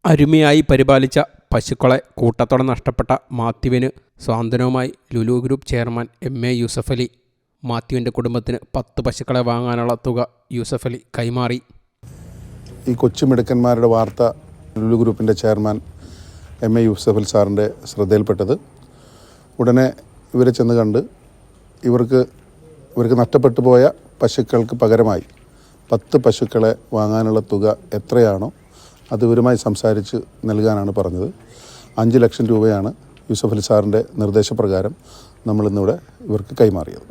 അരുമയായി പരിപാലിച്ച പശുക്കളെ കൂട്ടത്തോടെ നഷ്ടപ്പെട്ട മാത്യുവിന് സ്വാന്തനവുമായി Lulu group chairman M A. Yusuffali. മാത്യുവിൻ്റെ കുടുംബത്തിന് 10 പശുക്കളെ വാങ്ങാനുള്ള തുക യൂസഫലി കൈമാറി. ഈ കൊച്ചുമിടുക്കന്മാരുടെ വാർത്ത ലുലു ഗ്രൂപ്പിൻ്റെ ചെയർമാൻ എം.എ. യൂസഫലി സാറിൻ്റെ ശ്രദ്ധയിൽപ്പെട്ടത്. ഉടനെ ഇവരെ ചെന്ന് കണ്ട് ഇവർക്ക് നഷ്ടപ്പെട്ടു പോയ പശുക്കൾക്ക് പകരമായി 10 പശുക്കളെ വാങ്ങാനുള്ള തുക എത്രയാണോ അത് ഇവരുമായി സംസാരിച്ച് നൽകാനാണ് പറഞ്ഞത്. 5 ലക്ഷം രൂപയാണ് യൂസഫലി സാറിൻ്റെ നിർദ്ദേശപ്രകാരം നമ്മളിന്നിവിടെ ഇവർക്ക് കൈമാറിയത്.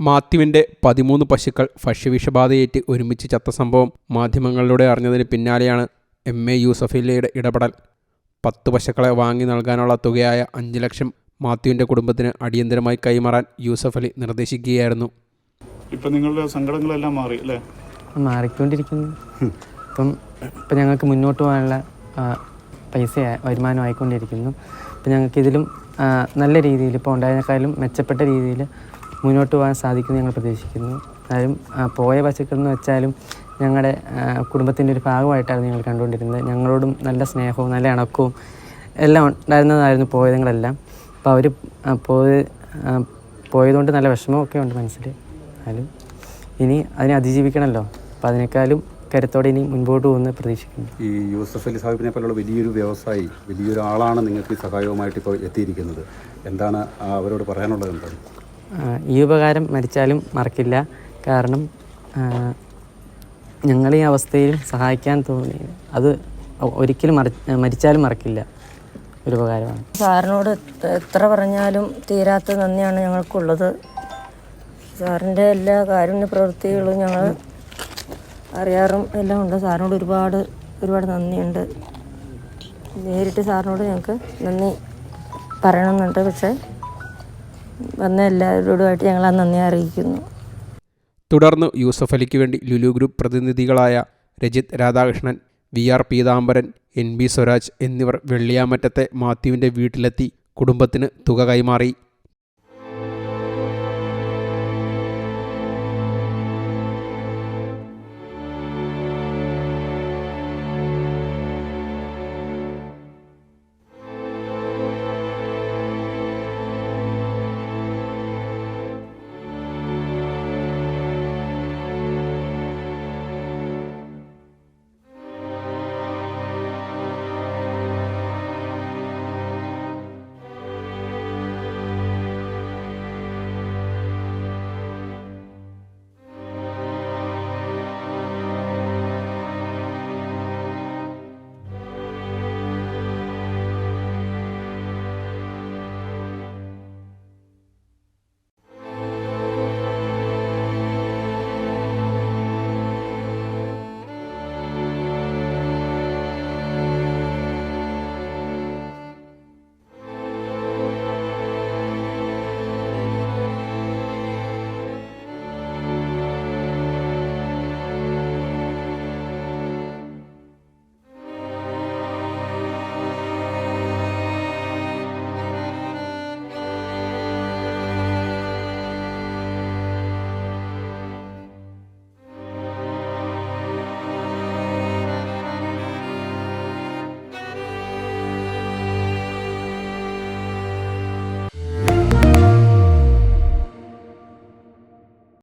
മാത്യുവിൻ്റെ 13 പശുക്കൾ ഭക്ഷ്യവിഷബാധയേറ്റ് ഒരുമിച്ച് ചത്ത സംഭവം മാധ്യമങ്ങളിലൂടെ അറിഞ്ഞതിന് പിന്നാലെയാണ് എം.എ. യൂസഫലിയുടെ ഇടപെടൽ. 10 പശുക്കളെ വാങ്ങി നൽകാനുള്ള തുകയായ 5 ലക്ഷം മാത്യുവിൻ്റെ കുടുംബത്തിന് അടിയന്തരമായി കൈമാറാൻ യൂസഫലി നിർദ്ദേശിക്കുകയായിരുന്നു. ഇപ്പം നിങ്ങളുടെ സങ്കടങ്ങളെല്ലാം മാറി അല്ലേ? മാറിക്കൊണ്ടിരിക്കുന്നു. ഇപ്പം ഞങ്ങൾക്ക് മുന്നോട്ട് പോകാനുള്ള പൈസ വരുമാനം ആയിക്കൊണ്ടിരിക്കുന്നു. ഇപ്പം ഞങ്ങൾക്കിതിലും നല്ല രീതിയിൽ ഇപ്പോൾ ഉണ്ടായതിനേക്കാളും മെച്ചപ്പെട്ട രീതിയിൽ മുന്നോട്ട് പോകാൻ സാധിക്കുമെന്ന് ഞങ്ങൾ പ്രതീക്ഷിക്കുന്നു. അതായത് പോയ പശുക്കളെന്ന് വെച്ചാലും ഞങ്ങളുടെ കുടുംബത്തിൻ്റെ ഒരു ഭാഗമായിട്ടായിരുന്നു ഞങ്ങൾ കണ്ടുകൊണ്ടിരുന്നത്. ഞങ്ങളോടും നല്ല സ്നേഹവും നല്ല ഇണക്കവും എല്ലാം ഉണ്ടായിരുന്നതായിരുന്നു പോയതുങ്ങളെല്ലാം. അപ്പോൾ അവർ പോയതുകൊണ്ട് നല്ല വിഷമമൊക്കെ ഉണ്ട് മനസ്സിൽ. എന്നാലും ഇനി അതിനെ അതിജീവിക്കണമല്ലോ. അപ്പോൾ അതിനേക്കാളും കരുത്തോടെ ഇനി മുൻപോട്ട് പോകുമെന്ന് പ്രതീക്ഷിക്കുന്നു. ഈ യൂസഫലി സാഹിബിനെ പോലുള്ള വലിയൊരു വ്യവസായി, വലിയൊരു ആളാണ് നിങ്ങൾക്ക് ഈ സഹായവുമായിട്ട് ഇപ്പോൾ എത്തിയിരിക്കുന്നത്. എന്താണ് അവരോട് പറയാനുള്ളത്? എന്താണ് ഈ ഉപകാരം മരിച്ചാലും മറക്കില്ല. കാരണം ഞങ്ങൾ ഈ അവസ്ഥയിൽ സഹായിക്കാൻ തോന്നി അത് ഒരിക്കലും മരിച്ചാലും മറക്കില്ല. ഒരു ഉപകാരമാണ്. സാറിനോട് എത്ര പറഞ്ഞാലും തീരാത്ത നന്ദിയാണ് ഞങ്ങൾക്കുള്ളത്. സാറിൻ്റെ എല്ലാ കാരുണ്യ പ്രവൃത്തികളും ഞങ്ങൾ അറിയാറും എല്ലാം ഉണ്ട്. സാറിനോട് ഒരുപാട് നന്ദിയുണ്ട്. നേരിട്ട് സാറിനോട് ഞങ്ങൾക്ക് നന്ദി പറയണമെന്നുണ്ട്. പക്ഷേ വന്ന എല്ലാവരോടുമായിട്ട് ഞങ്ങൾ ആ നന്ദി അറിയിക്കുന്നു. തുടർന്ന് യൂസഫലിക്ക് വേണ്ടി ലുലു ഗ്രൂപ്പ് പ്രതിനിധികളായ രജിത് രാധാകൃഷ്ണൻ, വി.ആർ. പീതാംബരൻ, എൻ.ബി. സ്വരാജ് എന്നിവർ വെള്ളിയാമറ്റത്തെ മാത്യുവിൻ്റെ വീട്ടിലെത്തി കുടുംബത്തിന് തുക കൈമാറി.